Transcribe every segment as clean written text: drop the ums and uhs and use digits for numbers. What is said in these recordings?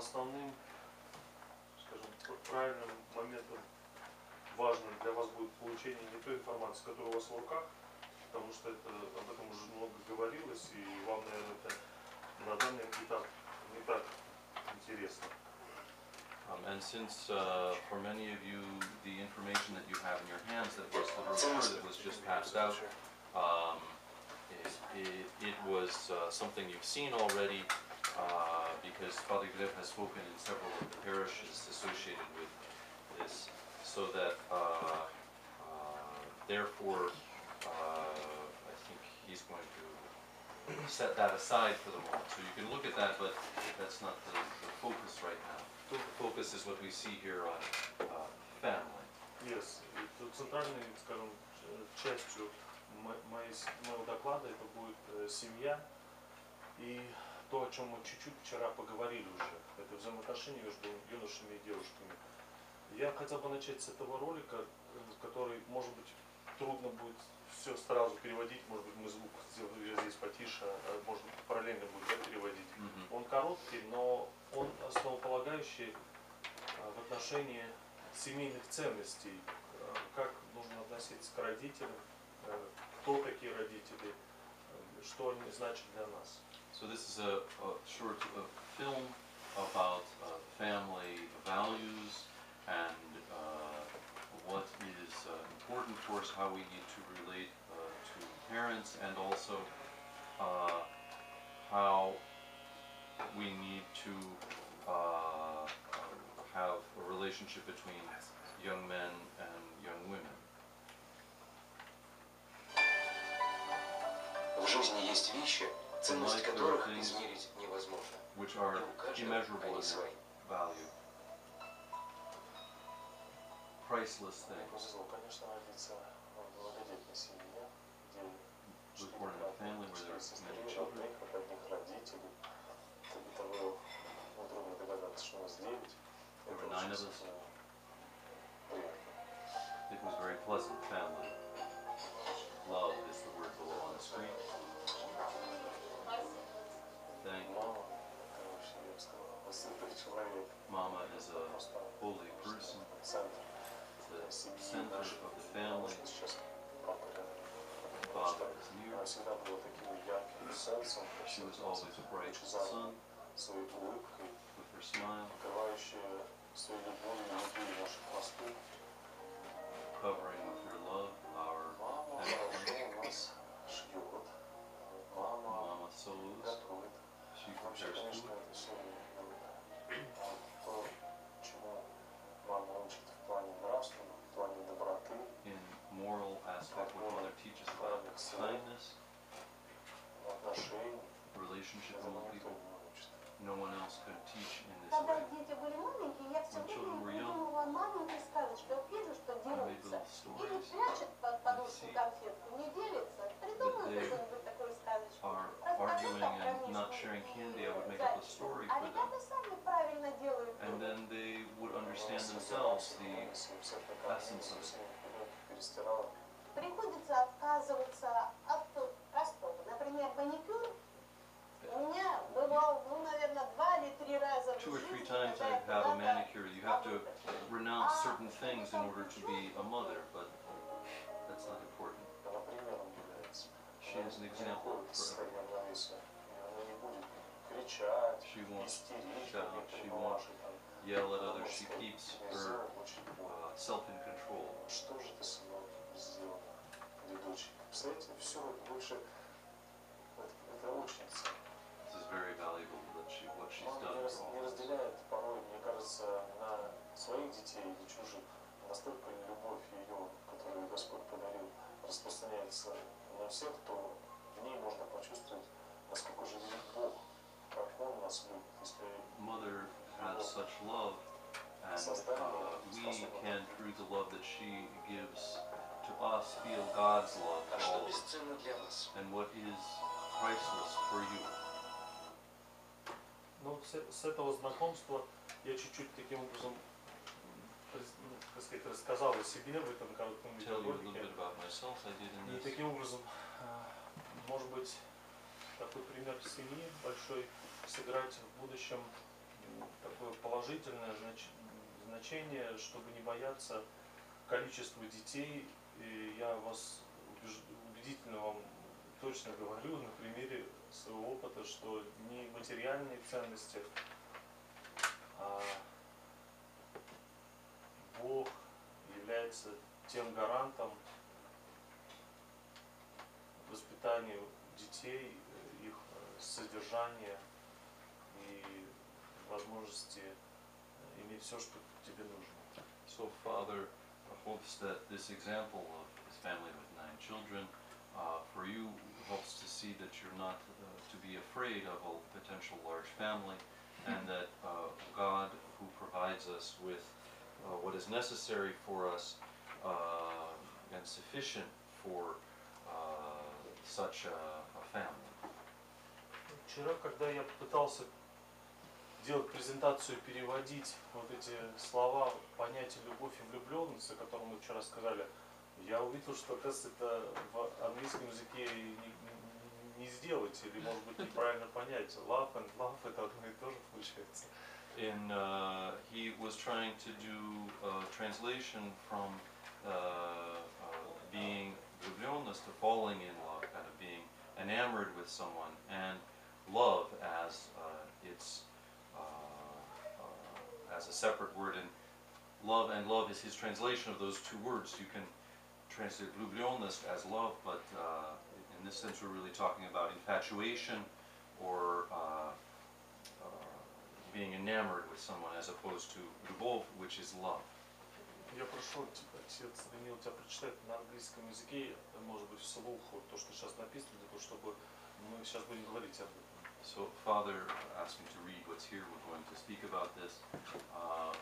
основным, скажем, правильным моментом, важным для вас будет получение не той информации, которая у вас в руках, потому что об этом уже много говорилось, и вам, наверное, это на данный этап не так интересно. And since for many of you, the information that you have in your hands that was just passed out, it was something you've seen already, because Father Gleb has spoken in several of the parishes associated with this, so that therefore I think he's going to set that aside for the moment. So you can look at that, but that's not the focus right now. The focus is what we see here on family. Yes, центральной, скажем, частью моего доклада это будет семья и то, о чем мы чуть-чуть вчера поговорили уже, это взаимоотношения между юношами и девушками. Я хотел бы начать с этого ролика, который, может быть, трудно будет все сразу переводить, может быть, мы звук сделаем здесь потише, может быть, параллельно будет переводить. Он короткий, но он основополагающий в отношении семейных ценностей, как нужно относиться к родителям, кто такие родители, что они значат для нас. So this is a short film about family values and what is important for us, how we need to relate to parents, and also how we need to have a relationship between young men and young women. В жизни есть вещи, ценность которых измерить невозможно. Which are immeasurable in their value. Priceless things. Was born in a family where there are many children. There were 9 of us. It was a very pleasant family. Love is the word below on the screen. Thank you. Mama is a holy person, the center of the family. Father is near. She was always a bright sun, with her smile, covering with her love our family. Mama sews, she prepares food. In moral aspect, what Mother teaches about kindness, relationship among people, no one else could teach in this way. When children were young, I made little stories. I see that they are arguing and not sharing candy. I would make up a story for them. And then they would understand themselves the essence of it. Приходится отказываться от простого. Например, маникюр у меня бывал, наверное, 2 или 3 раза в жизни. 2 or 3 times I have a manicure. You have to renounce certain things in order to be a mother, but that's not important. She is an example for everyone. She won't shout, she won't yell at others, she keeps her self in control. This is very valuable that what she's done for all of us. Mother has such love, and we can, through the love that she gives to us, feel God's love for all of us. And what is priceless for you? Ну, с этого знакомства я чуть-чуть таким образом, так сказать, рассказал о себе в этом коротком видеоролике. И таким образом, может быть, такой пример семьи большой сыграть в будущем положительное значение, чтобы не бояться количества детей. И я вас убедительно вам точно говорю на примере своего опыта, что не материальные ценности, а Бог является тем гарантом воспитания детей, их содержания и возможности иметь все, что тебе нужно. So Father hopes that this example of his family with 9 children for you helps to see that you're not to be afraid of a potential large family, and that God, who provides us with what is necessary for us and sufficient for such a family. Вчера, когда я пытался делать презентацию и переводить вот эти слова, понятие любовь и влюбленность, о котором мы вчера сказали, я увидел, что, оказывается, это в английском языке не сделать, или, может быть, неправильно понять. Love and love — это одно и то же получается. He was trying to do translation from being влюбленность, to falling in love, kind of being enamored with someone, and love as its as a separate word, and love is his translation of those two words. You can translate влюбленность as love, but in this sense we're really talking about infatuation or being enamored with someone, as opposed to любовь, which is love. Я прошу, отец Даниил, тебя прочитать на английском языке, может быть, вслух, то, что сейчас написано, для того, чтобы мы сейчас будем говорить об этом. So Father asked me to read what's here. We're going to speak about this.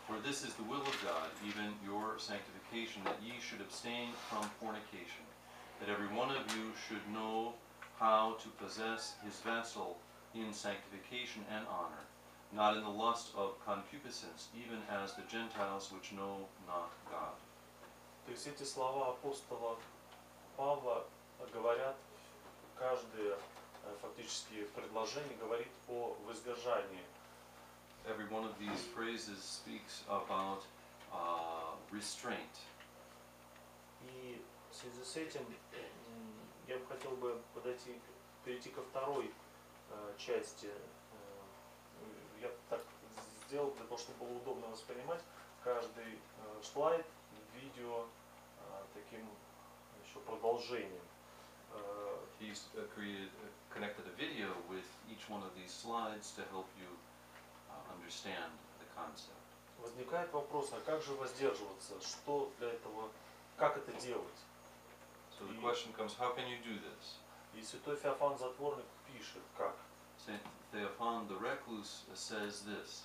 For this is the will of God, even your sanctification, that ye should abstain from fornication, that every one of you should know how to possess his vessel in sanctification and honor, not in the lust of concupiscence, even as the Gentiles which know not God. То есть эти слова апостола Павла говорят, каждое фактически предложение говорит о воздержании. Every one of these phrases speaks about restraint. И в связи с этим я бы хотел бы перейти ко второй части. Я так сделал для того, чтобы было удобно воспринимать каждый слайд, видео таким еще продолжением. He's connected a video with each one of these slides to help you understand the concept. Возникает вопрос, а как же воздерживаться? Что для этого, как это делать? So the question comes, how can you do this? И святой Феофан Затворник пишет, как? Saint Theophan the Recluse says this.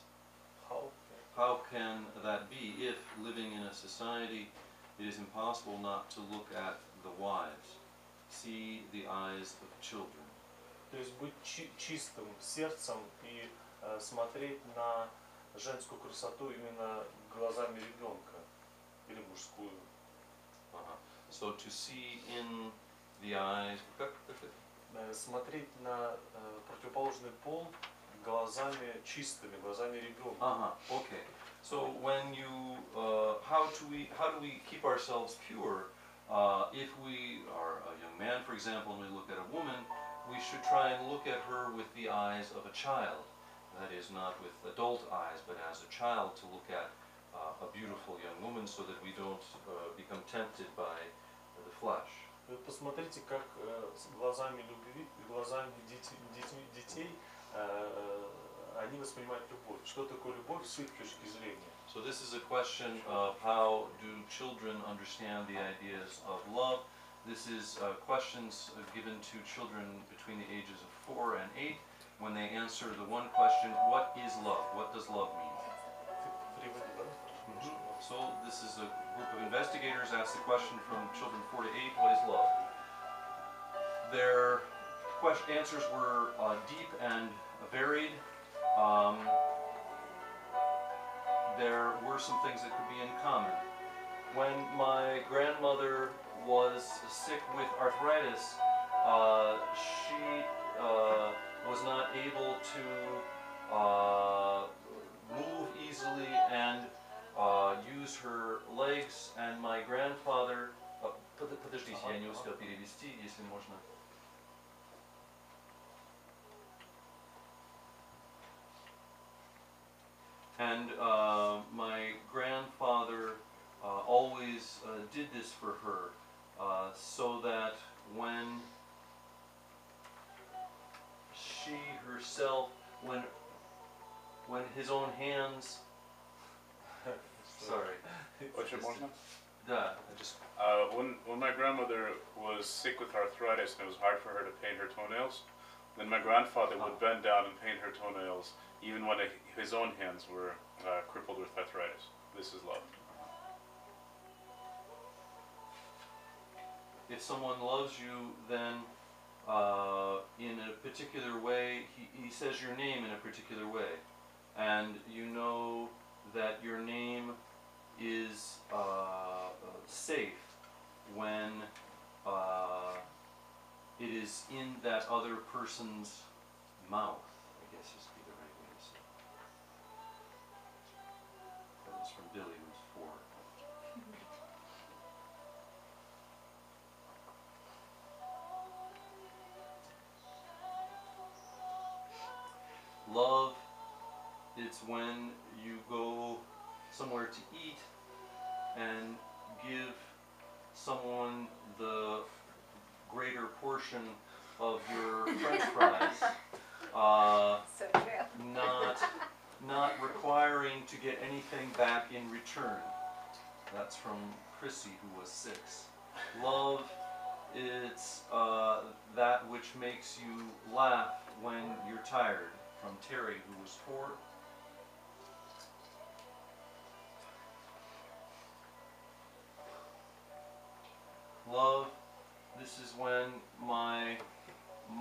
How? How can that be if, living in a society, it is impossible not to look at the wives, see the eyes of children? То есть быть чистым сердцем и смотреть на женскую красоту именно глазами ребенка или мужскую. So to see in the eyes, Смотреть на противоположный пол глазами чистыми, глазами ребенка. Okay. So when you, how do we keep ourselves pure? If we are a young man, for example, and we look at a woman, we should try and look at her with the eyes of a child. That is, not with adult eyes, but as a child, to look at a beautiful young woman, so that we don't become tempted by the flesh. Вы посмотрите, как с глазами любви, глазами детей они воспринимают любовь. Что такое любовь с их точки зрения? So this is a question of how do children understand the ideas of love. This is questions given to children between the ages of 4 and 8 when they answer the one question, what is love? What does love mean? So this is a group of investigators asked the question from children 4 to 8, what is love? Their answers were deep and varied. There were some things that could be in common. When my grandmother was sick with arthritis, she was not able to move easily use her legs, and my grandfather... Подождите, я не успел перевести, если можно. And my grandfather always did this for her, so that when she herself, when his own hands, sorry. Очень можно? Да. When my grandmother was sick with arthritis and it was hard for her to paint her toenails, then my grandfather would bend down and paint her toenails, even when his own hands were crippled with arthritis. This is love. If someone loves you, then in a particular way, he says your name in a particular way, and you know that your name is safe when it is in that other person's mouth, I guess is be the right way to say it. That was from Billy, who's 4. Love, it's when you go somewhere to eat and give someone the greater portion of your French fries, So true. not requiring to get anything back in return. That's from Chrissy, who was 6. Love, it's that which makes you laugh when you're tired, from Terry, who was 4. Love, this is when my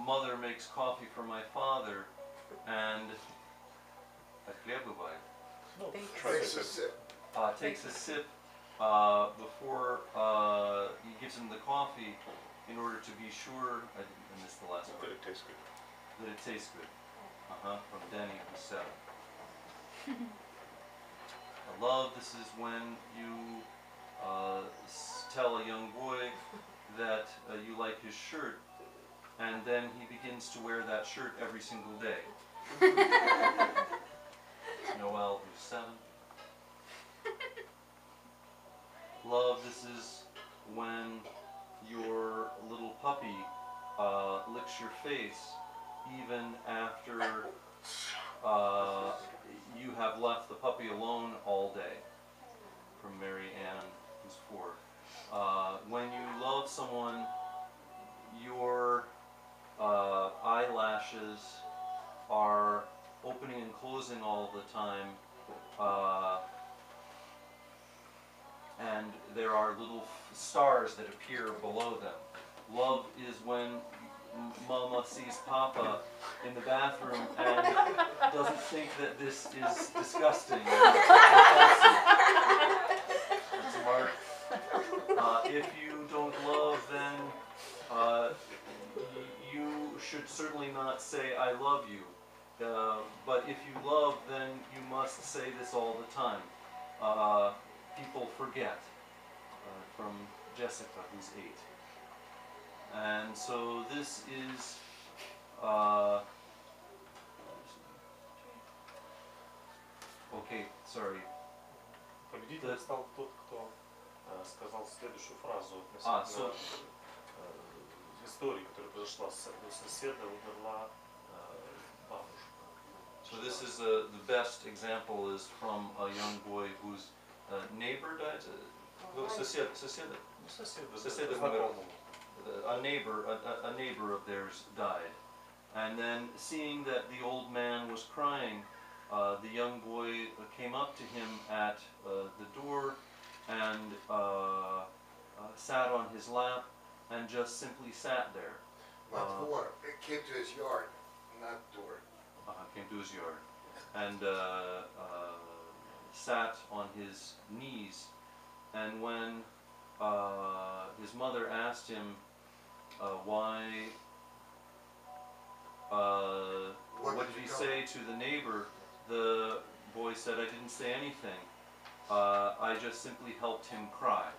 mother makes coffee for my father, and Gleb Takes a sip. takes a sip before he gives him the coffee in order to be sure, I missed the last That part, it tastes good. that it tastes good. From Danny, who's 7. Love, this is when you tell a young boy that you like his shirt, and then he begins to wear that shirt every single day. Noel, who's 7. Love, this is when your little puppy licks your face even after you have left the puppy alone all day. From Mary Ann, who's 4. When you love someone, your eyelashes are opening and closing all the time, and there are little stars that appear below them. Love is when Mama sees Papa in the bathroom and doesn't think that this is disgusting or repulsive. That's Mark. If you don't love, then you should certainly not say I love you. But if you love, then you must say this all the time. People forget. From Jessica, who's 8. And so this is okay, sorry. Победителем стал тот, кто сказал следующую фразу относительно истории, которая произошла с соседа, умерла бабушка. So this is the best example is from a young boy whose neighbor died. Соседа умерла. A neighbor of theirs died, and then seeing that the old man was crying, the young boy came up to him at the door and sat on his lap and just simply sat there. Not door. It came to his yard, not door. Came to his yard and sat on his knees, and when his mother asked him why, what did he say to the neighbor, the boy said, I didn't say anything. I just simply helped him cry.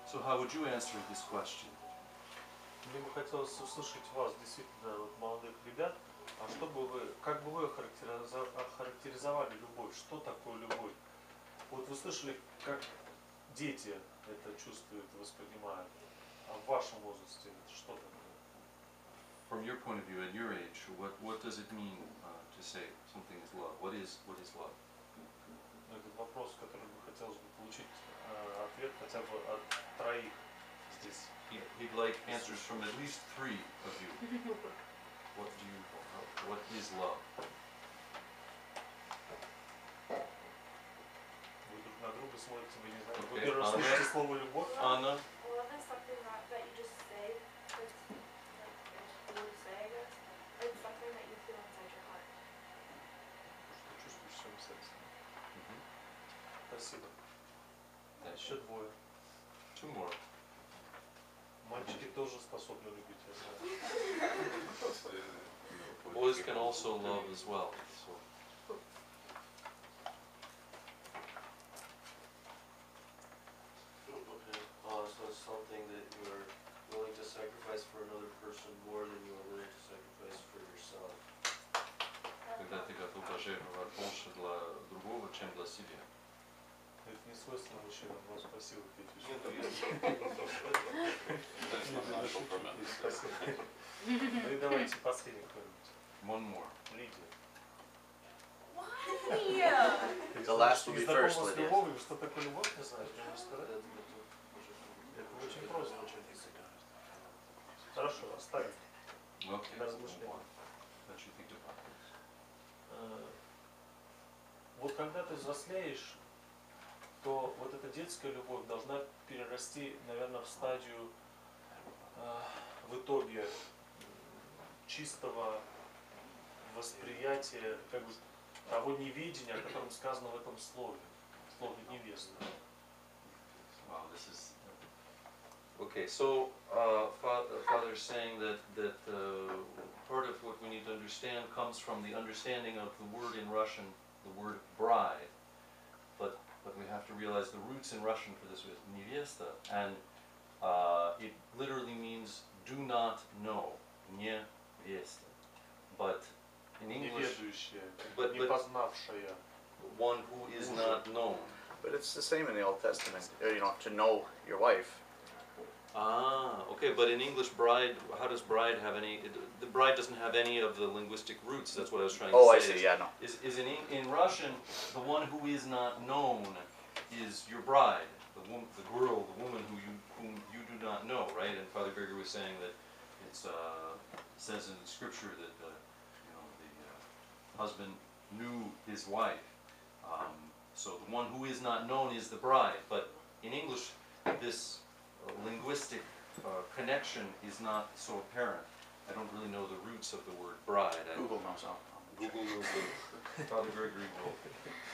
So how would you answer this question? Мне бы хотелось услышать вас, действительно, вот, молодых ребят, а что бы вы, как бы вы охарактеризовали любовь? Что такое любовь? Вот вы слышали, как дети это чувствуют, воспринимают, а в вашем возрасте это что такое? From your point of view, at your age, what does it mean to say something is love? What is love? Этот вопрос, который бы хотелось бы получить ответ хотя бы от троих здесь. He'd like answers from at least 3 of you. What is love? Вы друг на друга смотрите, вы не знаете. Вы Okay, первый раз слышите слово любовь? Anna? Love is something that you just say, it's like cool to say, I guess. It's something that you feel inside your heart. Что чувствуешь в своем сердце? Mhm. Спасибо. Thank Еще you. двое. 2 more. Мальчики тоже способны любить, я знаю. Boys can also love as well. So. So it's something that you're willing to sacrifice for another person more than you are willing to sacrifice for yourself. Когда ты готов пожертвовать больше для другого, чем для себя. Это не свойственно мужчинам, но спасибо, Петя. Ну и давайте последний кто-нибудь. One more. Лидия. The last will be first, Знакома с Lydia. любовью, что такое любовь, не знаешь, можешь сказать? Это очень просто. Хорошо, оставим. Okay, That's so good. move on. Let you think about this. Вот когда ты взрослеешь, то вот эта детская любовь должна перерасти, наверное, в стадию в итоге чистого восприятия, как бы того неведения, о котором сказано в этом слове невеста. Wow, this is okay. So, Father is saying that part of what we need to understand comes from the understanding of the word in Russian, the word bride. But we have to realize the roots in Russian for this is невеста, and it literally means do not know, невеста. But in English, Неведающая, but не познавшая. one who is not known. But it's the same in the Old Testament, to know your wife. Ah, okay, but in English, bride, how does bride have any, the bride doesn't have any of the linguistic roots, that's what I was trying to say. Oh, I see, yeah, no. Is in Russian, the one who is not known is your bride, the girl, the woman whom you do not know, right? And Father Gregory was saying that it's says in the scripture that the husband knew his wife. So the one who is not known is the bride, but in English, this linguistic connection is not so apparent. I don't really know the roots of the word bride. Google knows all. Google knows Father Gregory will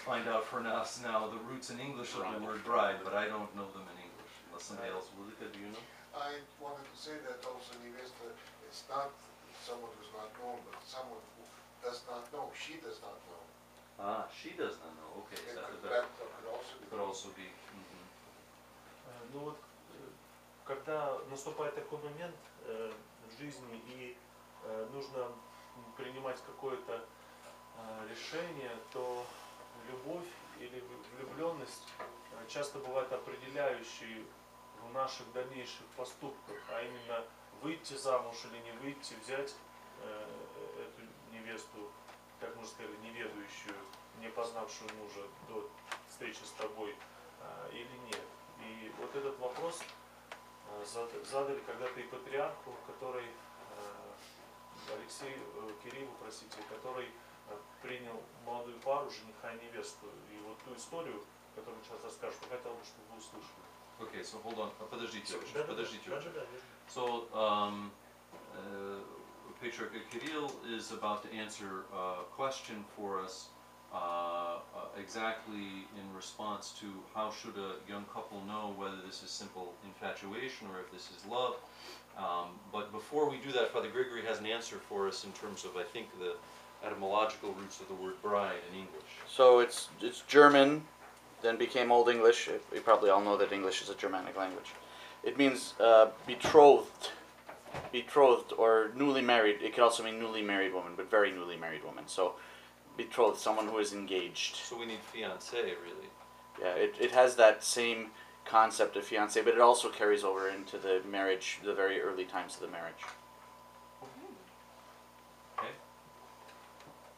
find out for us now the roots in English of the word bride, but I don't know them in English. Unless somebody else, Ulrika, do you know? I wanted to say that also nevesta, it's not someone who's not known, but someone who does not know. She does not know. Ah, she does not know. Okay, is It that could, the that better? could also be. Could also be. Ну вот, когда наступает такой момент в жизни и нужно принимать какое-то решение, то любовь или влюбленность часто бывает определяющей в наших дальнейших поступках, а именно выйти замуж или не выйти, взять эту невесту, как мы уже сказали, неведающую, не познавшую мужа до встречи с тобой или нет. И вот этот вопрос задали когда-то и патриарху, который Кириллу, простите, который принял молодую пару, жениха и невесту. И вот ту историю, которую сейчас расскажу, я хотел бы, чтобы вы услышали. Okay, so hold on. Подождите, подождите. Да. So, Patriarch Kirill is about to answer a question for us exactly in response to how should a young couple know whether this is simple infatuation or if this is love. But before we do that, Father Gregory has an answer for us in terms of, I think, the etymological roots of the word bride in English. So it's German, then became Old English. We probably all know that English is a Germanic language. It means betrothed, or newly married. It could also mean newly married woman, but very newly married woman. So betrothed, someone who is engaged. So we need fiancé, really. Yeah, it has that same concept of fiancé, but it also carries over into the marriage, the very early times of the marriage. Okay.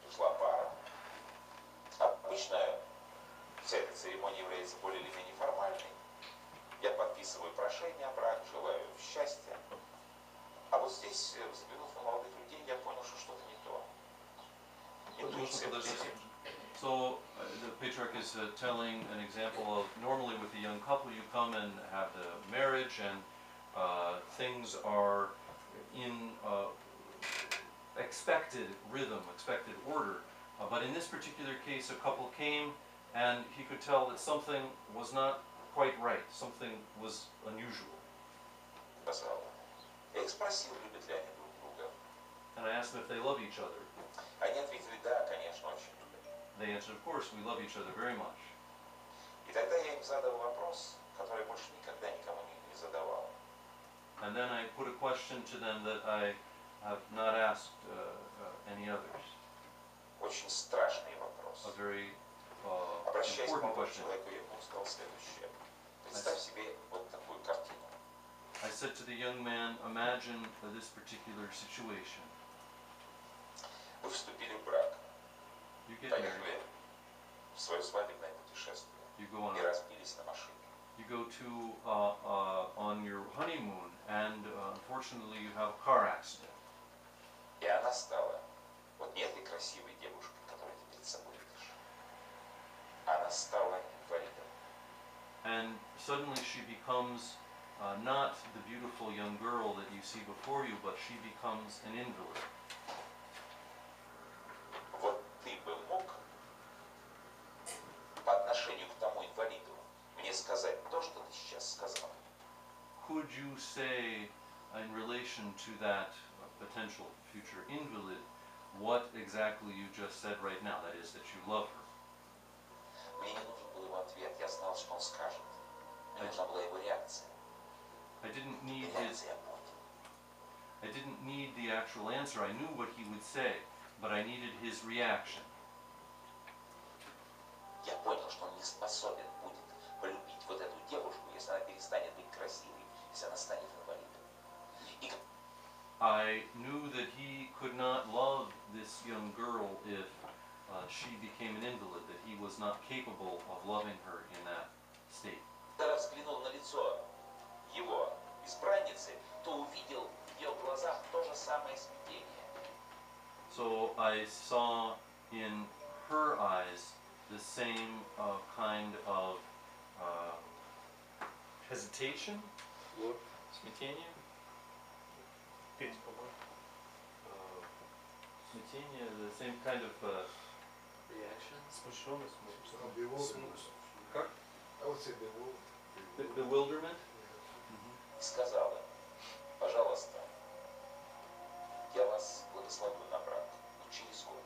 Пришла пара. Обычно вся эта церемония является более или менее формальной. Я подписываю прошение о браке, желаю счастья. А вот здесь, взглянув на молодых людей, я понял, что что-то не то. Интуиция впереди. So the patriarch is telling an example of, normally with a young couple you come and have the marriage and things are in expected rhythm, expected order. But in this particular case a couple came and he could tell that something was not quite right, something was unusual. Я их спросил, любят ли они друг друга. And I asked them if they love each other. Они ответили, да, конечно, очень любят. They answered, of course, we love each other very much. И тогда я им задал вопрос, который больше никогда никому не задавал. And then I put a question to them that I have not asked any others. Очень страшный вопрос. A very Обращаясь к important молодому question. человеку, я ему сказал следующее. Представь себе вот такую картину. I said to the young man, imagine this particular situation. Вы вступили в брак, You get married, поехали в свое свадебное путешествие you go on, и разбились на машине. you go to on your honeymoon, and unfortunately you have a car accident. И она стала вот не этой красивой девушкой, которую ты перед собой видишь. Она стала инвалидом. And suddenly she becomes not the beautiful young girl that you see before you, but she becomes an invalid. Вот ты бы мог по отношению к тому инвалиду мне сказать то, что ты сейчас сказал? Could you say, in relation to that potential future invalid, what exactly you just said right now, that is, that you love her? Мне не нужен был его ответ, я знал, что он скажет. Мне нужна была его реакция. I didn't need И his, реакция я понял. I didn't need the actual answer. I knew what he would say, but I needed his reaction. Я понял, что он не способен будет полюбить вот эту девушку, если она перестанет быть красивой, если она станет инвалидом. И I knew that he could not love this young girl if she became an invalid, that he was not capable of loving her in that state. когда взглянул на лицо его избранницы, то увидел в ее глазах то же самое смятение. So I saw in her eyes the same kind of hesitation, смятение, Петь, по-моему. смятение, the same kind of Reaction? Смущенность, Bewilderment. Как? I would say bewilderment. Bewilderment. И сказала, пожалуйста, я вас благословлю на брак, но через год.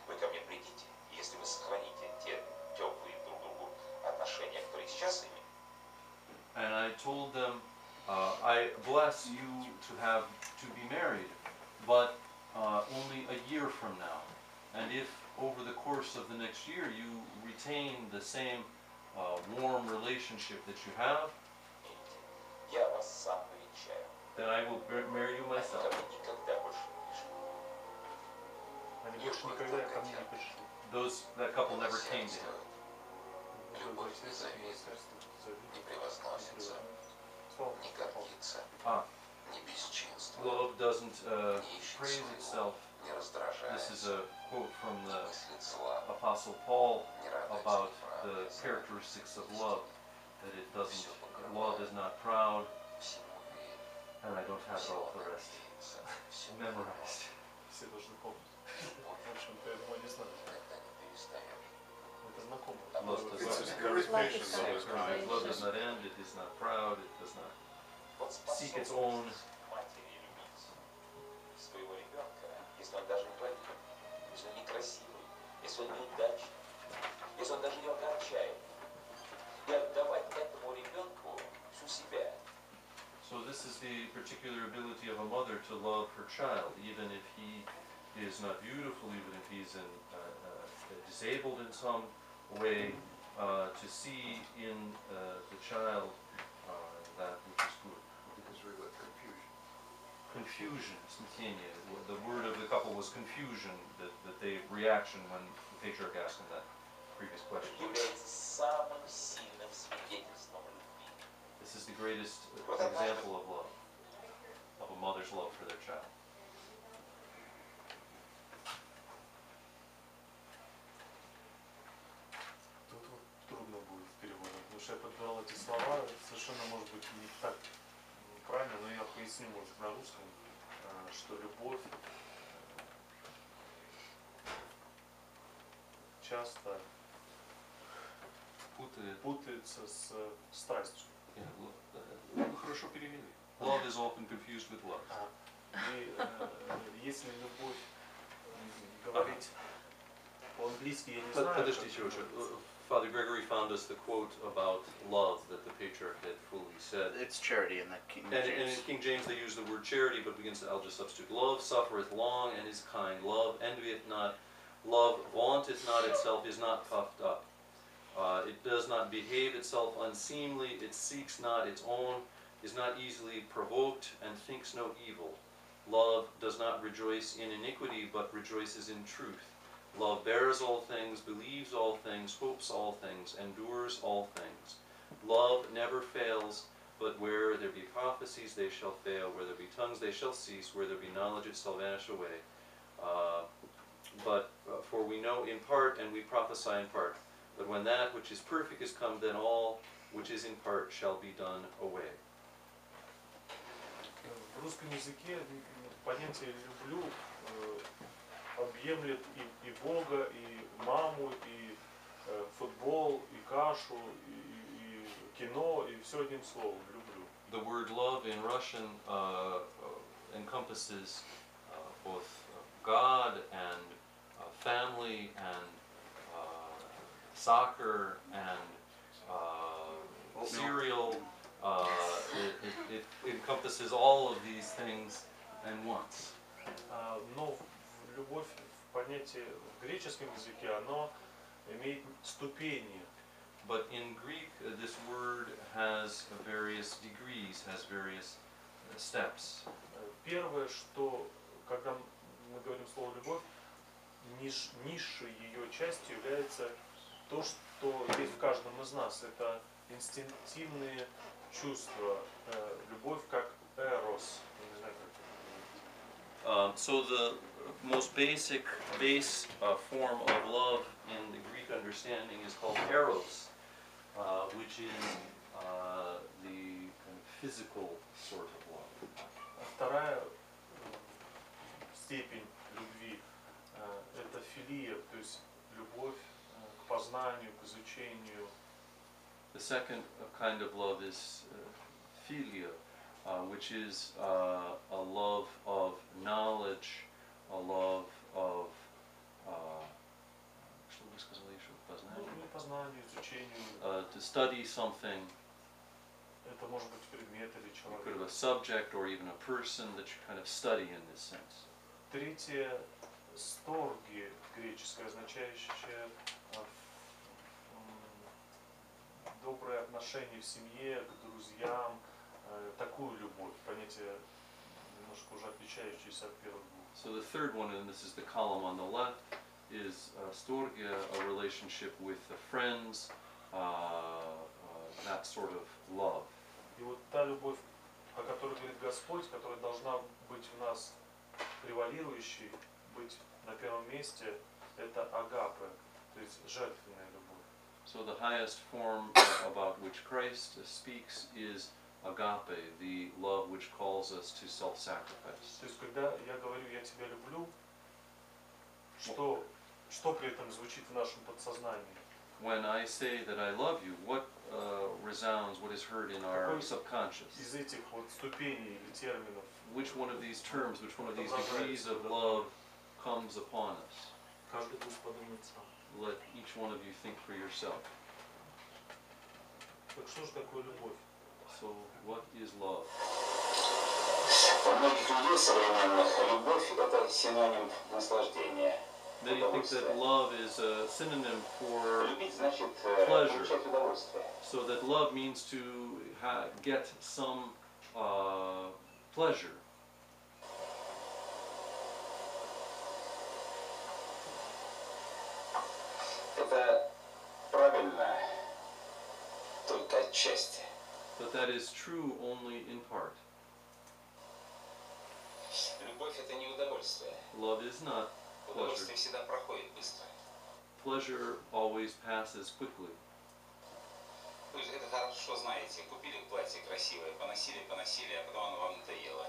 Вы ко мне придите, и если вы сохраните те теплые друг к другу отношения, которые сейчас имеем, And I told them, I bless you to be married, but only a year from now. And if over the course of the next year you retain the same warm relationship that you have, я вас сам повенчаю. then I will marry you Они myself. ко мне никогда больше не пришли. Они больше никогда ко мне не пришли. That couple never came to him. Любовь не завидует, не превозносится, не гордится, Ah, не бесчинствует, love doesn't не ищет praise своего, itself. не This is раздражается, a quote from не the мыслит зла, Apostle Paul не радуется about неправде, the characteristics of love, that всё love is покрывает, not proud, всему верит, and I don't have all всего the rest надеется, всё memorized. Все должны помнить. любовь В общем-то, я его не знаю. никогда не знакомы. Lust does It's not a charismatic love is kind. Love does not end, it is not proud, it does not Вот seek its способность own. матери любить своего ребенка, если он даже инвалид, если он некрасивый, если он неудачный, если он даже ее огорчает, и отдавать этому ребенку всю себя. So this is the particular ability of a mother to love her child, even if he is not beautiful, even if he's disabled in some way, to see in the child that which is good. It's really like confusion. Confusion, смятение. The word of the couple was confusion, that they reaction when the patriarch asked him that previous question. Является самым сильным свидетельством любви. This is the greatest example of love, of a mother's love for their child. Тут вот трудно будет переводить, потому что я подбирал эти слова, совершенно может быть не так правильно, но я поясню, может, на русском, что любовь часто путается с страстью. Хорошо перевели. Love is often confused with love. И если любовь говорить по-английски, я не знаю. Подождите, Father Gregory found us the quote about love that the patriarch had fully said. It's charity in the King And James. in King James they use the word charity, but begins to, I'll just substitute. Love suffereth long and is kind. Love envieth not. Love vaunteth not itself, is not puffed up. It does not behave itself unseemly. It seeks not its own, is not easily provoked, and thinks no evil. Love does not rejoice in iniquity, but rejoices in truth. Love bears all things, believes all things, hopes all things, endures all things. Love never fails, but where there be prophecies they shall fail, where there be tongues they shall cease, where there be knowledge it shall vanish away. For we know in part, and we prophesy in part. But when that which is perfect is come, then all which is in part shall be done away. В русском языке понятие «люблю» объемлет и Бога, и маму, и футбол, и кашу, и кино, и все одним словом «люблю». The word love in Russian encompasses both God and family and soccer and cereal. It encompasses all of these things and once. Но любовь в понятии в греческом языке, оно имеет ступени. But in Greek, this word has various degrees, has various steps. Первое, что, когда мы говорим слово «любовь», низшей ее частью является то, что есть в каждом из нас. Это инстинктивные чувства, любовь как эрос. Не знаю, как это. So the most basic base form of love in the Greek understanding is called eros, which is the kind of physical sort of love. Вторая степень любви – это филия, то есть любовь к познанию, к изучению. The second kind of love is philia, which is a love of knowledge, a love of что вы сказали еще? Познанию, изучению. To study something. Это может быть предмет или человек. Could have a subject or even a person that you kind of study in this sense. Третье – сторги, греческое, означающее добрые отношения в семье, к друзьям, такую любовь, понятие немножко уже отличающееся от первых двух. So the third one, and this is the column on the left, is storgia, a relationship with the friends, that sort of love. И вот та любовь, о которой говорит Господь, которая должна быть в нас превалирующей, быть на первом месте, это агапе, то есть жертвенная любовь. So the highest form about which Christ speaks is agape, the love which calls us to self-sacrifice. То есть когда я говорю «я тебя люблю», что при этом звучит в нашем подсознании? When I say that I love you, what resounds, what is heard in our Какой subconscious? из этих вот ступеней или терминов Which one of these terms, which one of these degrees of love comes upon us? каждый пусть подумает сам. Let each one of you think for yourself. Так что же такое любовь? So, what is love? У многих людей современных любовь – это синоним наслаждения. Many think that love is a synonym for Любить значит pleasure. получать удовольствие. So that love means to get some pleasure. Это правильно только отчасти. But that is true only in part. Любовь – это не удовольствие. Love is not pleasure. Удовольствие всегда проходит быстро. Pleasure always passes quickly. Вы же это хорошо знаете. Купили платье красивое, поносили, а потом оно вам надоело.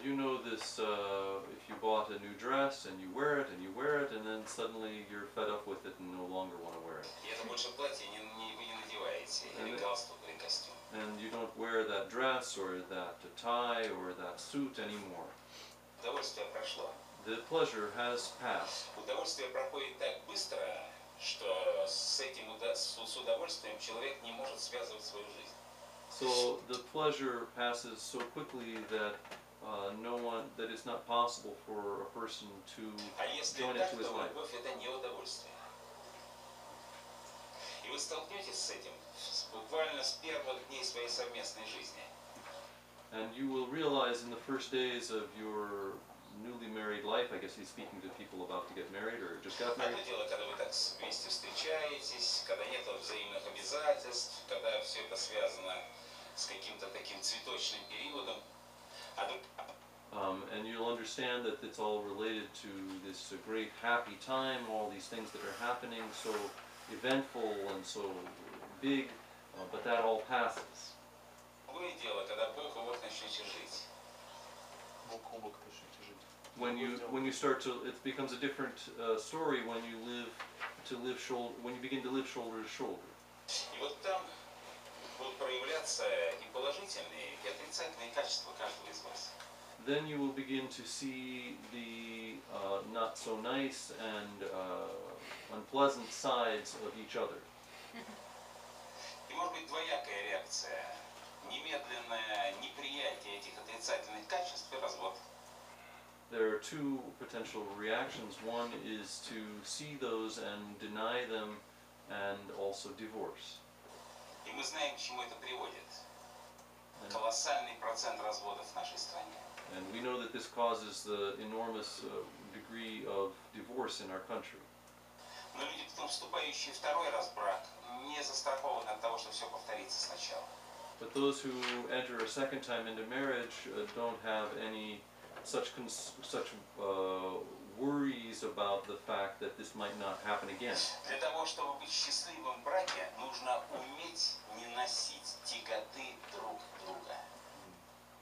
You know this if you bought a new dress and you wear it, and then suddenly you're fed up with it and no longer want to wear it. И это больше платье вы не надеваете, или галстук, или костюм. And you don't wear that dress or that tie or that suit anymore. Удовольствие прошло. The pleasure has passed. Удовольствие проходит так быстро, что с удовольствием человек не может связывать свою жизнь. So the pleasure passes so quickly that that it's not possible for a person to join it to his life. Любовь это не удовольствие. И вы столкнетесь с этим буквально с первых дней своей совместной жизни. And you will realize in the first days of your newly married life, I guess he's speaking to people about to get married or just got married. Одно дело, когда вы так вместе встречаетесь, когда нет взаимных обязательств, когда все это связано с каким-то таким цветочным периодом. And you'll understand that it's all related to this great happy time, all these things that are happening, so eventful and so big, but that all passes. Другое дело, когда бок о бок начнете жить. Бок о бок начнете жить. When you start to, it becomes a different story when you when you begin to live shoulder to shoulder. И вот там будут проявляться и положительные, и отрицательные качества каждого из вас. Then you will begin to see the not so nice and unpleasant sides of each other. И может быть двоякая реакция. Немедленное неприятие этих отрицательных качеств и развод. There are two potential reactions. One is to see those and deny them and also divorce. И мы знаем, к чему это приводит. Колоссальный процент разводов в нашей стране. And we know that this causes the enormous degree of divorce in our country. Но люди, потом вступающие второй раз в брак, не застрахованы от того, что все повторится сначала. But those who enter a second time into marriage don't have any such worries about the fact that this might not happen again. Для того, чтобы быть счастливым в браке, нужно уметь не носить тяготы друг друга.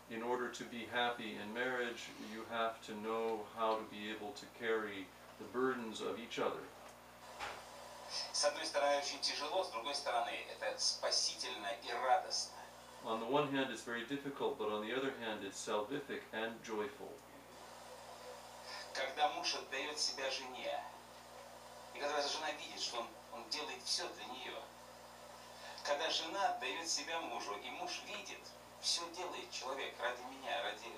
In order to be happy in marriage, you have to know how to be able to carry the burdens of each other. С одной стороны, очень тяжело, с другой стороны, это спасительно и радостно. On the one hand, it's very difficult, but on the other hand, it's salvific and joyful. Когда муж отдает себя жене, и когда жена видит, что он делает все для нее, когда жена отдает себя мужу, и муж видит, все делает человек ради меня, ради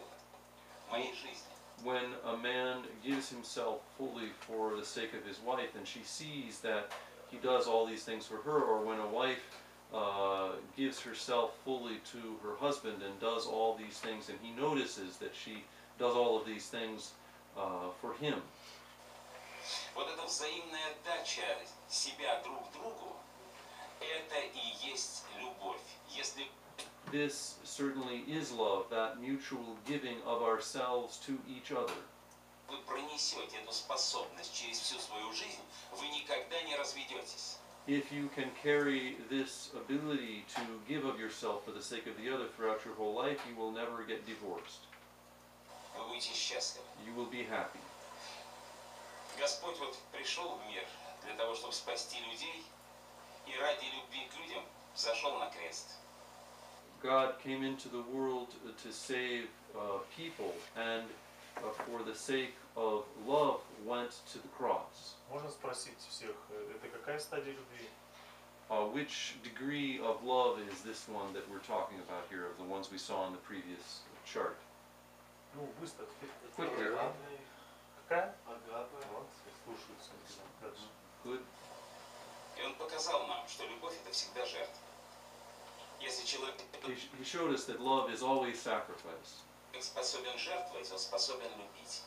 моей жизни. When a man gives himself fully for the sake of his wife, and she sees that he does all these things for her, or when a wife gives herself fully to her husband and does all these things, and he notices that she does all of these things for him. Вот эта взаимная отдача себя друг другу, это и есть любовь. Если This certainly is love, that mutual giving of ourselves to each other. вы пронесете эту способность через всю свою жизнь, вы никогда не разведетесь. If you can carry this ability to give of yourself for the sake of the other throughout your whole life, you will never get divorced. Вы будете счастливы. You will be happy. Господь вот пришел в мир для того, чтобы спасти людей. И ради любви к людям зашел на крест. God came into the world to save people, and for the sake of love went to the cross. Можно спросить всех, это какая стадия любви? Which degree of love is this one that we're talking about here, of the ones we saw in the previous chart? Ну, быстро. Quickly. Какая? Агапе. Вот, слушаются. Дальше. Good. И он показал нам, что любовь это всегда жертва. Если человек He showed us that love is always sacrifice. способен жертвовать, он способен любить.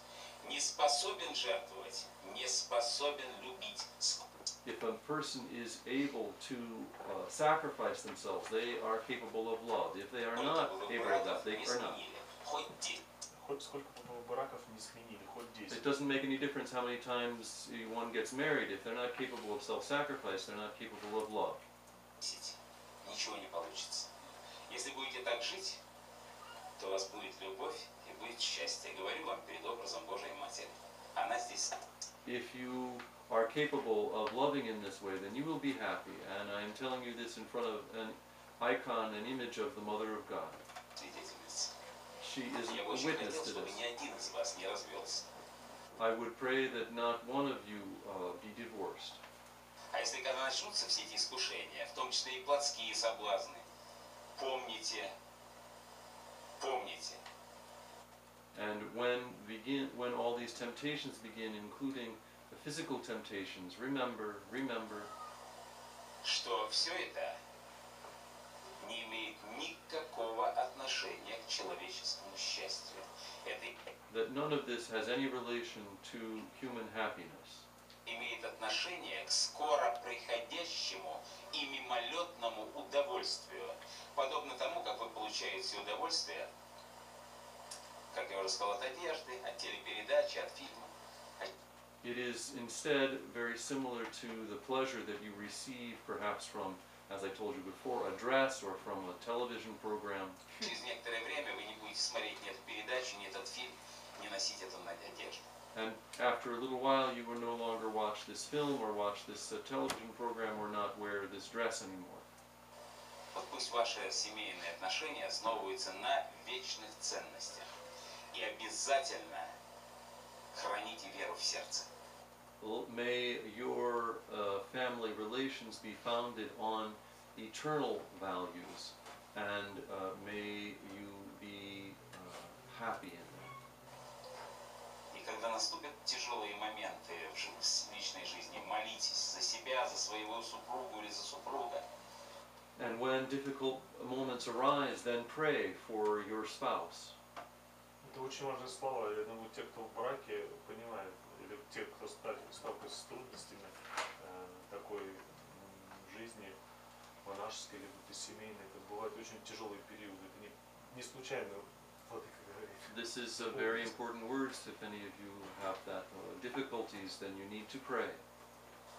Не способен жертвовать, не способен любить. If a person is able to sacrifice themselves, they are capable of love. If they are not able of that, they are not. Хоть сколько браков не сменили, хоть 10. It doesn't make any difference how many times one gets married. If they're not capable of self-sacrifice, they're not capable of love. Ничего не получится. Если будете так жить, то у вас будет любовь и будет счастье. Говорю вам перед образом Божией Матери. Она здесь. If you are capable of loving in this way, then you will be happy. And I am telling you this in front of an icon, an image of the Mother of God. Свидетельница. She is Я a бы очень witness хотел, to чтобы this. ни один из вас не развелся. I would pray that not one of you be divorced. А если когда начнутся все эти искушения, в том числе и плотские соблазны, помните, помните. And when all these temptations begin, including the physical temptations, remember, Что все это не имеет никакого отношения к человеческому счастью. Это that none of this has any relation to human happiness. имеет отношение к скоро приходящему и мимолетному удовольствию. Подобно тому, как вы получаете удовольствие, как я уже сказал, от одежды, от телепередачи, от фильма. It is instead very similar to the pleasure that you receive perhaps from, as I told you before, a dress or from a television program. Через некоторое время вы не будете смотреть ни эту передачу, ни этот фильм, не носить это на одежде. And after a little while you will no longer watch this film or watch this television program or not wear this dress anymore. Вот пусть ваши семейные отношения основываются на вечных ценностях. И обязательно храните веру в сердце. May your family relations be founded on eternal values, and may you be happy in them. И когда наступят тяжелые моменты в личной жизни, молитесь за себя, за своего супругу или за супруга. And when difficult moments arise, then pray for your spouse. Это очень важные слова. Я думаю, те, кто в браке, понимают, или те, кто сталкивается с трудностями такой жизни, монашеской, либо семейной, это бывают очень тяжелые периоды. Это не случайно, владыка говорит. This is a very important words. If any of you have that difficulties, then you need to pray.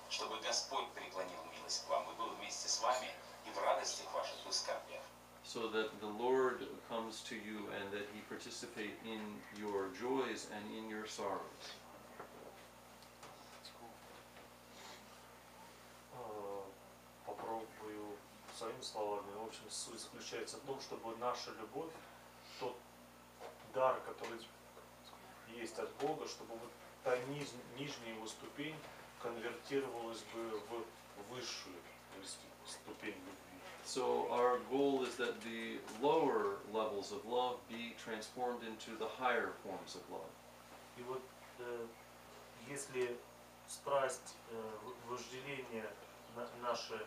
Чтобы Господь преклонил милость к вам и был вместе с вами и в радостях ваших и в скорбях. So that the Lord comes to you and that He participate in your joys and in your sorrows. Попробую своими словами. В общем, суть заключается в том, чтобы наша любовь, тот дар, который есть от Бога, чтобы вот та нижняя его ступень конвертировалась бы в высшую, то есть ступень любви. So our goal is that the lower levels of love be transformed into the higher forms of love. И вот если страсть, вожделение, наше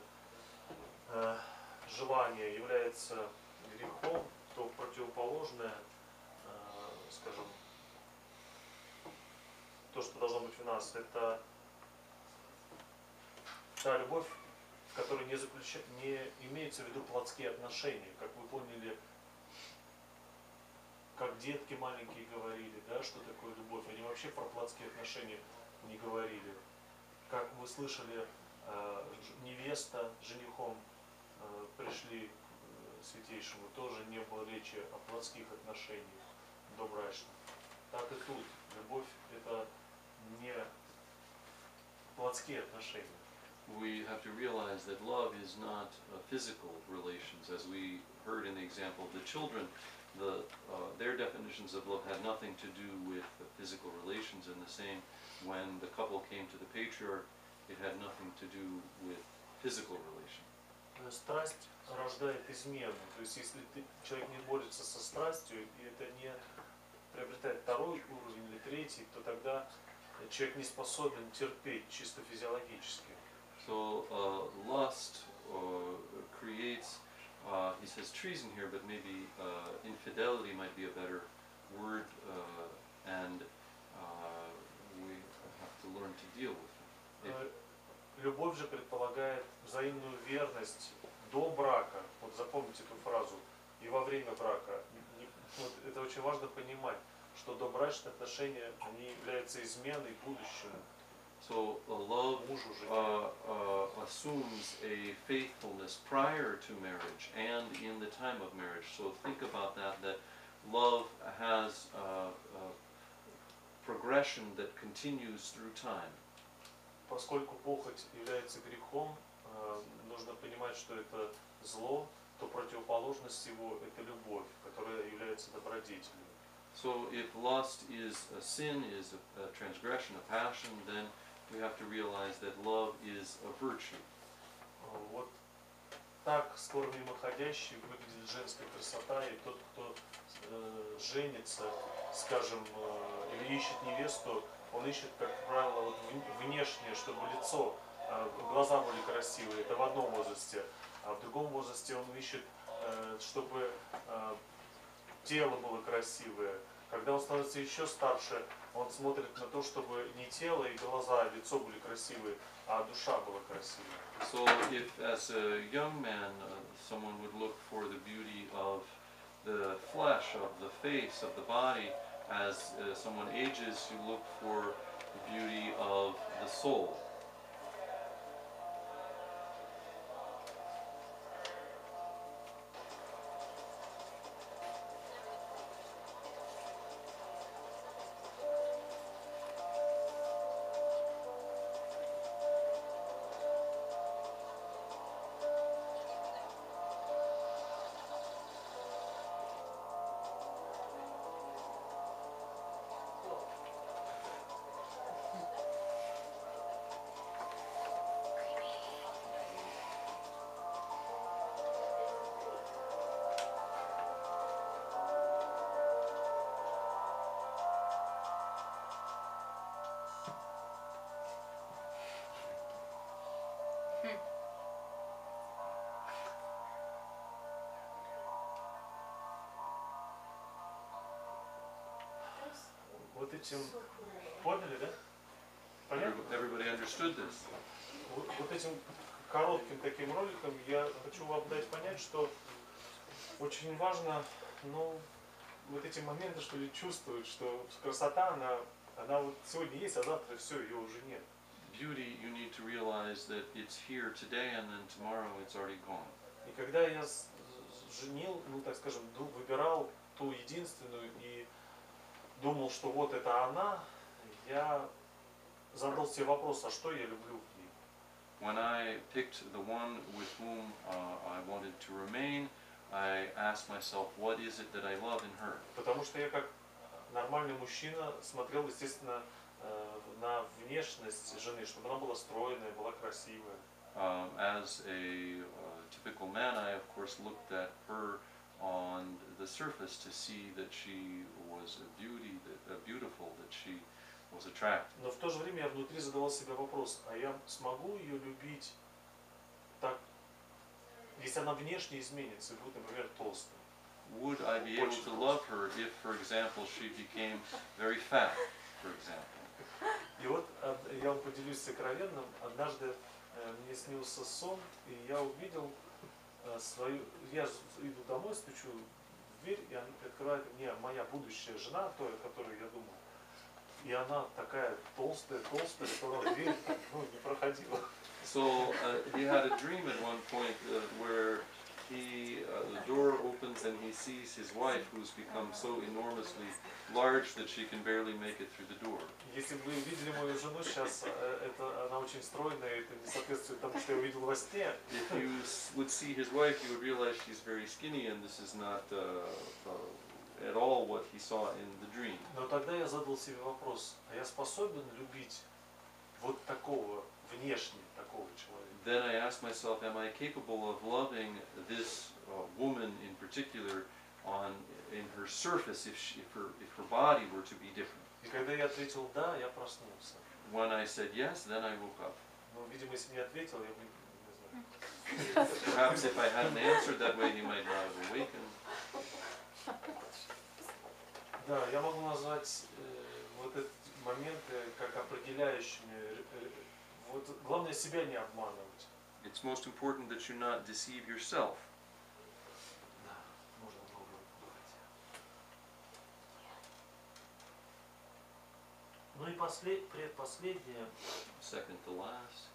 желание является грехом, то противоположное, скажем, то, что должно быть в нас, это та любовь, в которой не имеется в виду плотские отношения. Как вы поняли, как детки маленькие говорили, да, что такое любовь. Они вообще про плотские отношения не говорили. Как вы слышали, невеста с женихом пришли к Святейшему, тоже не было речи о плотских отношениях добрачных. Так и тут. Любовь — это не плотские отношения. we have to realize that love is not physical relations. As we heard in the example of the children, their definitions of love had nothing to do with the physical relations, and the same when the couple came to the patriarch, it had nothing to do with physical relation. Страсть рождает измену. То есть если человек не борется со страстью, и это не приобретает второй уровень или третий, то тогда человек не способен терпеть чисто физиологически. So lust creates, he says treason here, but maybe infidelity might be a better word, and we have to learn to deal with it. Любовь же предполагает взаимную верность до брака. Вот запомните эту фразу. И во время брака. Вот это очень важно понимать, что добрачные отношения, они являются изменой будущего. So love assumes a faithfulness prior to marriage and in the time of marriage. So think about that love has a progression that continues through time. Поскольку похоть является грехом, нужно понимать, что это зло, то противоположность его – это любовь, которая является добродетелью. So if lust is a sin, is a transgression, a passion, then we have to realize that love is a virtue. Вот так скоро мимоходящий выглядит женская красота, и тот, кто женится, скажем, или ищет невесту, он ищет, как правило, вот внешнее, чтобы лицо, глаза были красивые, это в одном возрасте, а в другом возрасте он ищет, чтобы тело было красивое. Когда он становится еще старше, он смотрит на то, чтобы не тело и глаза, лицо были красивые, а душа была красивая. So if as a young man someone would look for the beauty of the flesh, of the face, of the body, as someone ages you look for the beauty of the soul. Вот этим поняли, да? Понятно? Everybody understood this. Вот этим коротким таким роликом я хочу вам дать понять, что очень важно, ну, вот эти моменты, что ли, чувствовать, что красота, она вот сегодня есть, а завтра все, ее уже нет. Beauty, you need to realize that it's here today and then tomorrow it's already gone. И когда я женил, ну, так скажем, выбирал ту единственную и думал, что вот это она, я задал себе вопрос, а что я люблю в ней? When I picked the one with whom I wanted to remain, I asked myself, what is it that I love in her? Потому что я как нормальный мужчина смотрел, естественно, на внешность жены, чтобы она была стройная, была красивая. As a typical man, I of course looked at her on the surface to see that she was a beauty, beautiful, that she was attractive. Но в то же время я внутри задавал себе вопрос, а я смогу ее любить так, если она внешне изменится, будет, например, толстой? Would I be able to love her if, for example, she became very fat, for example? И вот я вам поделюсь сокровенным. Однажды мне снился сон, и я увидел свою... Я иду домой, стучу в дверь, и открывает мне моя будущая жена, той, о которой я думал. И она такая толстая, что она в дверь не проходила. So he had a dream at one point where the door opens and he sees his wife, who's become so enormously large that she can barely make it through the door. Если бы вы видели мою жену сейчас, она очень стройная, это не соответствует тому, что я увидел во сне. If you would see his wife, you would realize she's very skinny, and this is not at all what he saw in the dream. Но тогда я задал себе вопрос, а я способен любить вот такого, внешне такого человека? Then I asked myself, am I capable of loving this woman in particular in her surface, if her body were to be different? И когда я ответил «да», я проснулся. When I said yes, then I woke up. Ну, видимо, если бы не ответил, я бы не знаю. Perhaps if I hadn't answered that way, he might not have awakened. Да, я могу назвать вот эти моменты как определяющими. Вот главное себя не обманывать. It's most important that you not deceive yourself. Да, можно много говорить. Ну и предпоследнее. Second to last.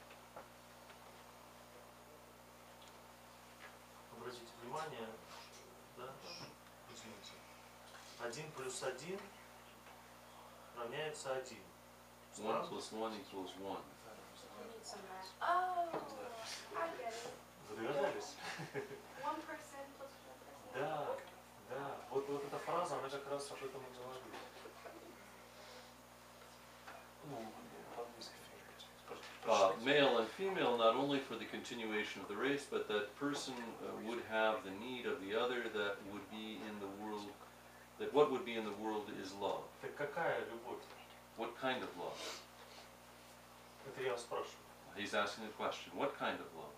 Обратите внимание, да, извините. 1 плюс 1 равняется 1. 1 plus 1 equals 1. Oh, I get it. Вы догадались? 1% plus 1%. Да, да. Вот эта фраза, она как раз об этом и говорит. Ну, по-английски. Male and female, not only for the continuation of the race, but that person would have the need of the other, that would be in the world, that what would be in the world is love. Так какая любовь? What kind of love? Это я вас спрашиваю. He's asking a question. What kind of love?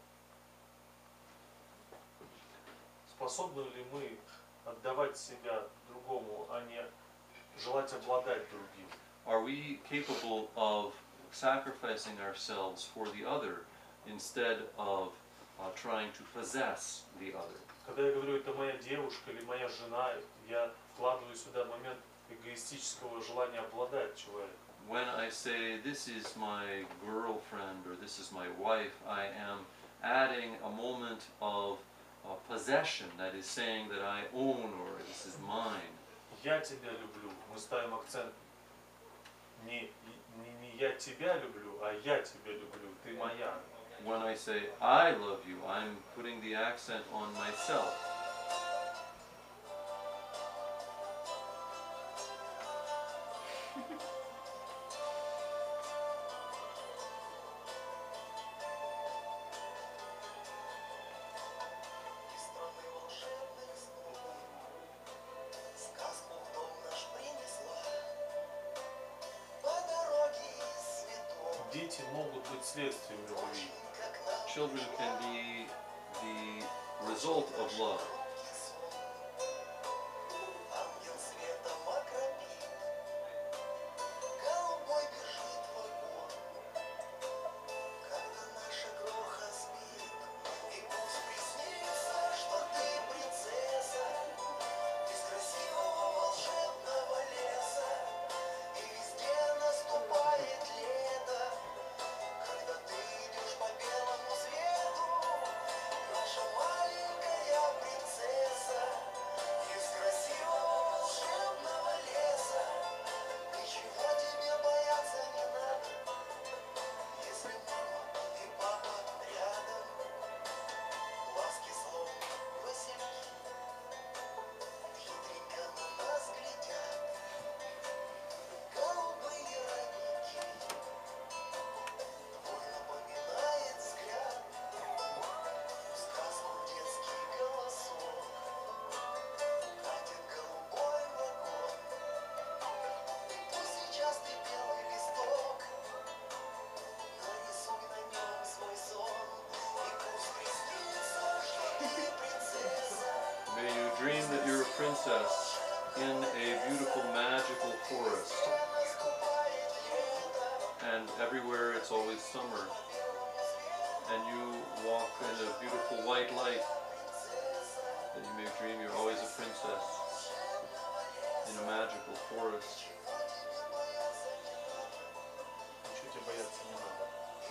Способны ли мы отдавать себя другому, а не желать обладать другим? Are we capable of sacrificing ourselves for the other instead of trying to possess the other? Когда я говорю, это моя девушка или моя жена, я вкладываю сюда момент эгоистического желания обладать человеком. When I say this is my girlfriend or this is my wife, I am adding a moment of possession, that is saying that I own or this is mine. Я тебя люблю. Мы ставим акцент не я тебя люблю, а я тебя люблю. Ты моя. When I say I love you, I'm putting the accent on myself. Дети могут быть следствием любви. Children can be the result of love. Dream that you're a princess in a beautiful magical forest, and everywhere it's always summer, and you walk in a beautiful white light, that you may dream you're always a princess in a magical forest,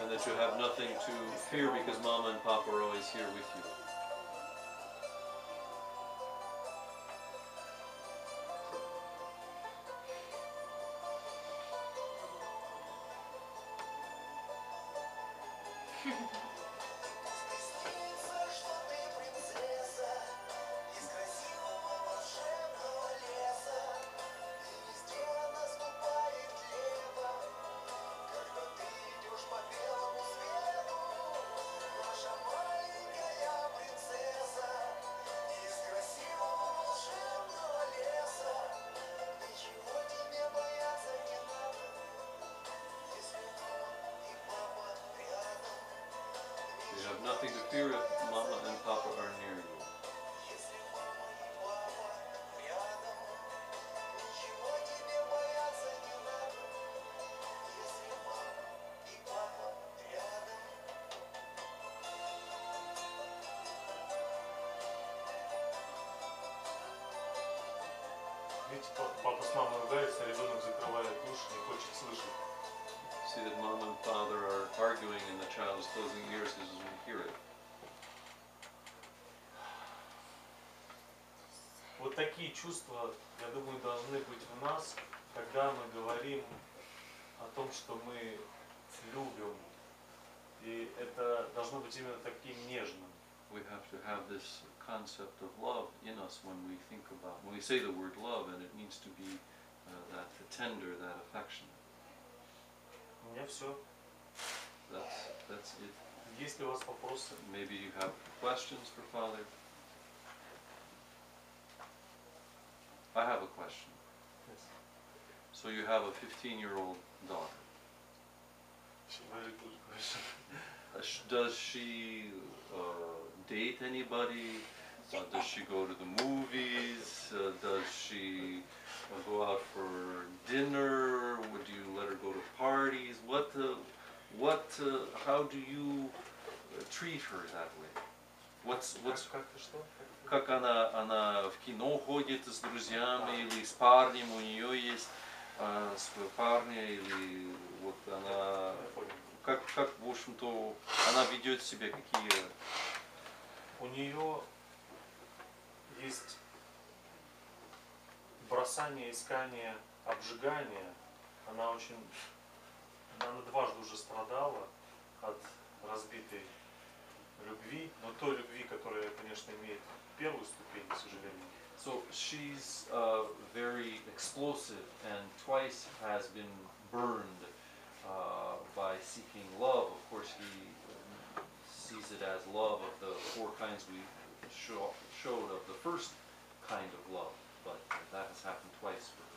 and that you have nothing to fear because Mama and Papa are always here with you. You have nothing to fear if Mama and Papa are near you. Видите, папа с мамой ругаются, ребенок закрывает уши, не хочет слышать. See that Mom and Father are arguing and the child is closing ears because he doesn't hear it. Вот такие чувства, я думаю, должны быть в нас, когда мы говорим о том, что мы любим. И это должно быть именно таким нежным. We have to have this concept of love in us when we say the word love, and it needs to be that tender, that affection. У меня все. That's it. Есть ли у вас вопросы? Maybe you have questions for Father? I have a question. Yes. So you have a 15-year-old daughter. Very good question. Does she date anybody? Does she go to the movies? Does she go out for dinner? Would you let her go to parties? How do you treat her that way? Как ты что? Как она в кино ходит с друзьями или с парнем, у нее есть свой парня, или вот она, как в общем-то, она ведет себя, какие... У нее есть бросание, искание, обжигание. Она дважды уже страдала от разбитой любви, но той любви, которая, конечно, имеет первую ступень, к сожалению. So she's very explosive and twice has been burned by seeking love. Of course, he sees it as love of the four kinds we showed of the first kind of love, but that has happened twice for her.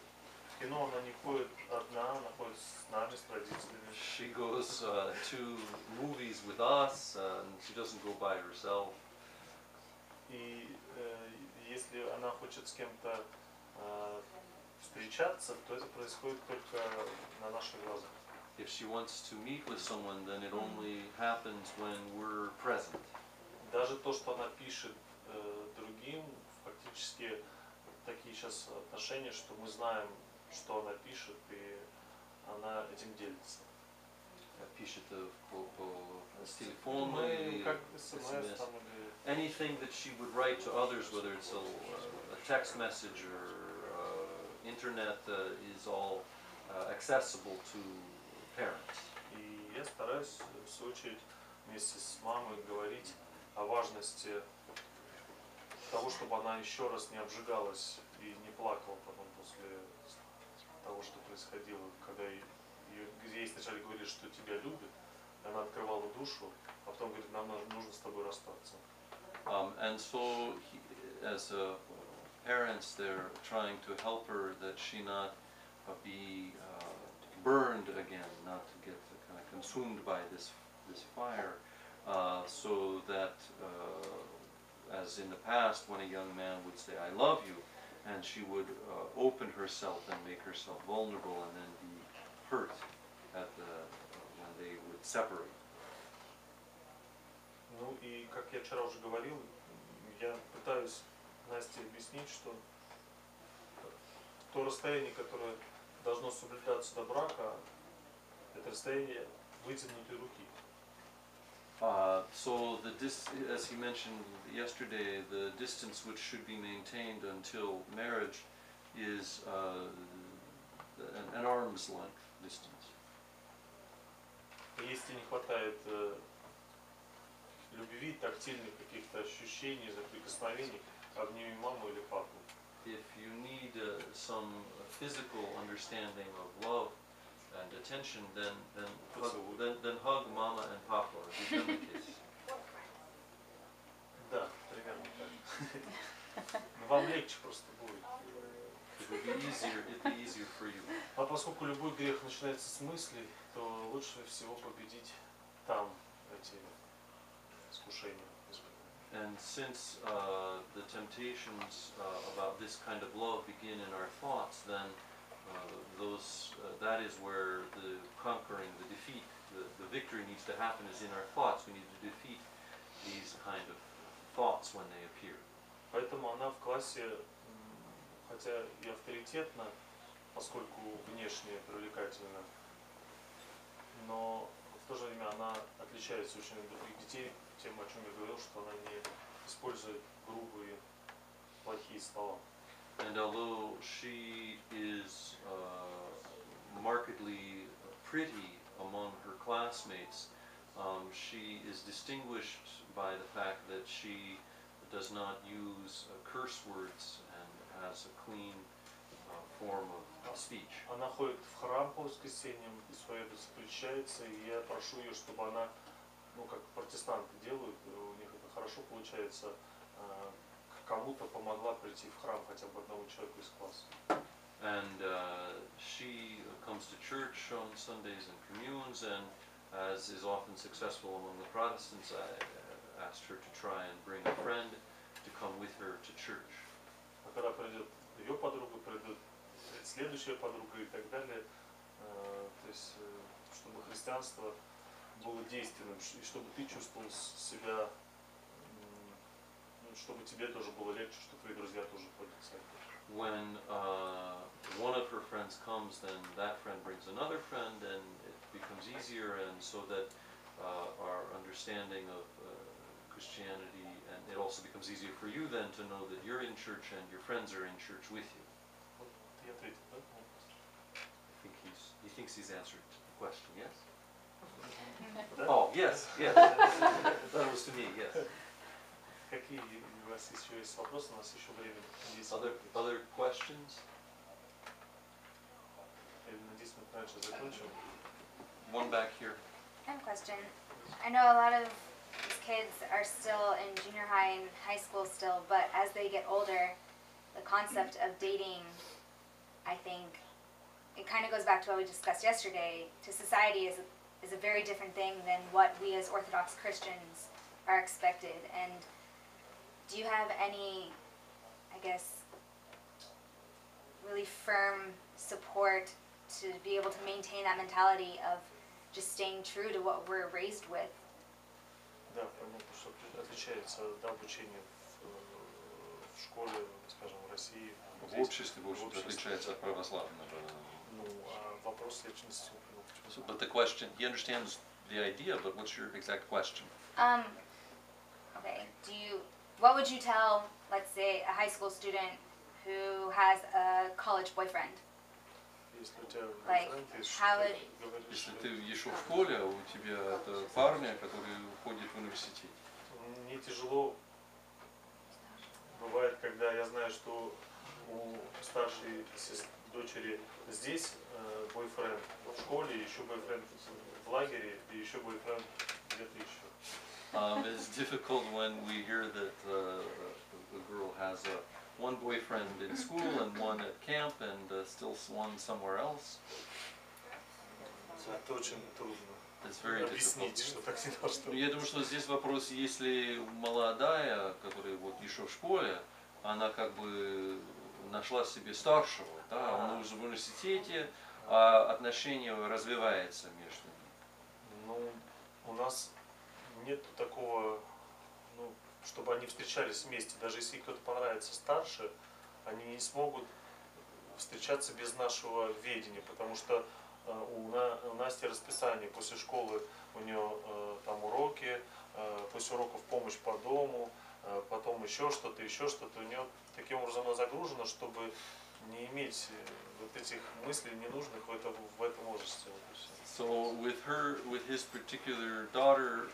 В кино она не ходит одна, она ходит с нами, с родителями. She goes to movies with us, and she doesn't go by herself. И если она хочет с кем-то встречаться, то это происходит только на наших глазах. If she wants to meet with someone, then it only happens when we're present. Даже то, что она пишет другим, фактически такие сейчас отношения, что мы знаем, что она пишет, и она этим делится. Пишет с телефона или как СМС там или... Anything that she would write to others, whether it's a text message or internet, is all accessible to parents. И я стараюсь, в свою очередь, вместе с мамой говорить о важности того, чтобы она еще раз не обжигалась и не плакала потом после того, что происходило, когда ей сначала говорили, что тебя любит, она открывала душу, а потом говорит, нам нужно с тобой расстаться. And so, as parents, they're trying to help her that she not be burned again, not to get kind of consumed by this fire, so that, as in the past, when a young man would say, "I love you," and she would open herself and make herself vulnerable, and then be hurt at when they would separate. Ну и, как я вчера уже говорил, я пытаюсь Насте объяснить, что то расстояние, которое должно соблюдаться до брака, это расстояние вытянутой руки. So as he mentioned yesterday, the distance which should be maintained until marriage is an arm's length distance. Если не хватает любви, тактильных каких-то ощущений, прикосновений, обними маму или папу. If you need some physical understanding of love and attention, then hug mama and papa or give them a kiss. Да, примерно так. Вам легче просто будет. It'd be easier for you. А поскольку любой грех начинается с мыслей, то лучше всего победить там эти искушения. And since the temptations about this kind of love begin in our thoughts, then that is where the conquering, the defeat, the victory needs to happen is in our thoughts. We need to defeat these kind of thoughts when they appear. Поэтому она в классе, хотя и авторитетна, поскольку внешне привлекательна, но в то же время она отличается очень от других детей тем, о чем я говорил, что она не использует грубые, плохие слова. And although she is markedly pretty among her classmates, she is distinguished by the fact that she does not use curse words and has a clean form of speech. Она ходит в храм по воскресеньям, исповедуется, причащается, и я прошу ее, чтобы она, как протестанты делают, у них это хорошо получается, кому-то помогла прийти в храм, хотя бы одному человеку из класса. And she comes to church on Sundays and communes, and as is often successful among the Protestants, I asked her to try and bring a friend to come with her to church. А когда придет ее подруга, придет следующая подруга и так далее, то есть, чтобы христианство было действенным, и чтобы ты чувствовал себя, чтобы тебе тоже было легче, что твои друзья тоже ходят в церковь. When one of her friends comes, then that friend brings another friend, and it becomes easier, and so that our understanding of Christianity, and it also becomes easier for you then to know that you're in church and your friends are in church with you. Ты ответил, да? I think he thinks he's answered the question, yes? Да? Oh, yes, yes. That was to me, yes. Какие у вас еще есть вопросы? У нас еще время. Other questions? Или на 10 минут раньше закончим? One back here. I have a question. I know a lot of these kids are still in junior high and high school still, but as they get older, the concept of dating, I think, it kind of goes back to what we discussed yesterday. To society is a very different thing than what we as Orthodox Christians are expected. And do you have any, I guess, really firm support to be able to maintain that mentality of just staying true to what we're raised with? Да, понятно, что отличается обучение в школе, скажем, в России. В обществе, отличается от православного. Ну, а вопрос личности. But the question, he understands the idea, but what's your exact question? Okay, what would you tell, let's say, a high school student who has a college boyfriend? Like, how would... Если ты еще в школе, а у тебя это парня, который ходит в университет. Мне тяжело бывает, когда я знаю, что у старшей дочери здесь бойфренд в школе, еще бойфренд в лагере, и еще бойфренд где-то еще. It's difficult when we hear that a girl has one boyfriend in school and one at camp and still one somewhere else. Это очень трудно. It's very объяснить, что так не должно. Я думаю, что здесь вопрос, если молодая, которая вот еще в школе, она как бы нашла себе старшего, да, он уже в университете, а отношения развиваются между ними. Ну, у нас нет такого, чтобы они встречались вместе. Даже если кто-то понравится старше, они не смогут встречаться без нашего ведения, потому что у Насти расписание после школы, у нее там уроки, после уроков помощь по дому, потом еще что-то, у нее таким образом она загружена, чтобы не иметь вот этих мыслей ненужных в этом возрасте. Вот и всё. So with his particular daughter,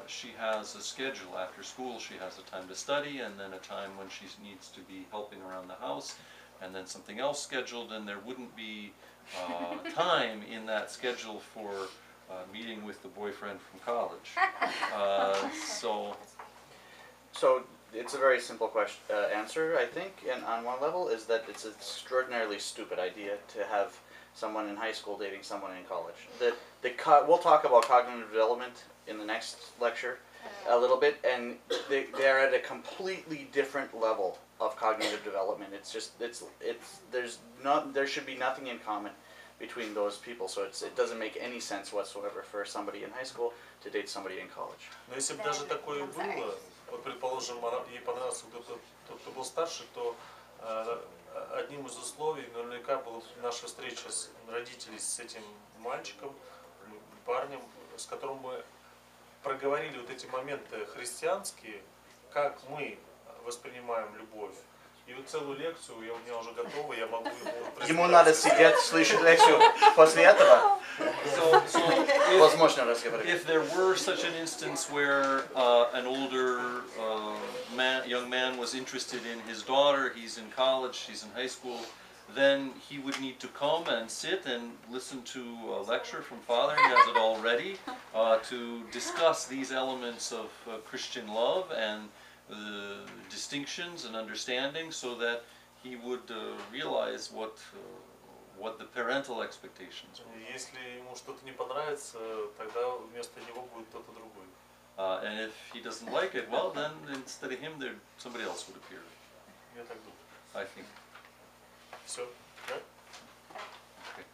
she has a schedule. After school, she has a time to study, and then a time when she needs to be helping around the house, and then something else scheduled, and there wouldn't be time in that schedule for meeting with the boyfriend from college. So it's a very simple question answer, I think, and on one level is that it's an extraordinarily stupid idea to have someone in high school dating someone in college. We'll talk about cognitive development in the next lecture a little bit, and they're at a completely different level of cognitive development. There should be nothing in common between those people, so it doesn't make any sense whatsoever for somebody in high school to date somebody in college. Но если бы даже такое было, вот предположим, ей понравился кто был старше, то одним из условий наверняка была наша встреча с родителей с этим мальчиком, парнем, с которым мы проговорили вот эти моменты христианские, как мы воспринимаем любовь. И вот целую лекцию у меня уже готова, я могу Ему надо сидеть, слышать лекцию после этого. Возможно разговаривать. If there were such an instance where an older young man was interested in his daughter, he's in college, she's in high school, then he would need to come and sit and listen to a lecture from Father, he has it all ready, to discuss these elements of Christian love and distinctions and understanding, so that he would realize what the parental expectations were. Если ему что-то не понравится, тогда вместо него будет кто-то другой. And if he doesn't like it, well, then instead of him, somebody else would appear. Я так думаю. I think. Все, да? Okay.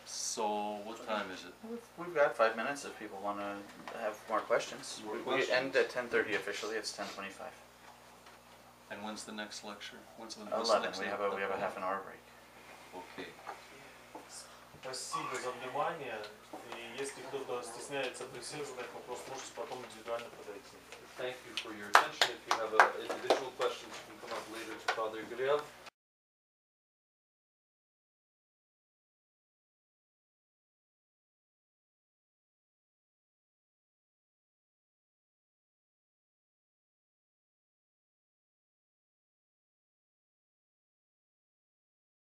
So, what time is it? We've got 5 minutes if people want to have more questions. We end at 10:30 officially. It's 10:25. And when's the next lecture? What's the 11. next We have a half an hour break. Okay. Спасибо за внимание. И если кто-то стесняется присесть, задать вопрос, можете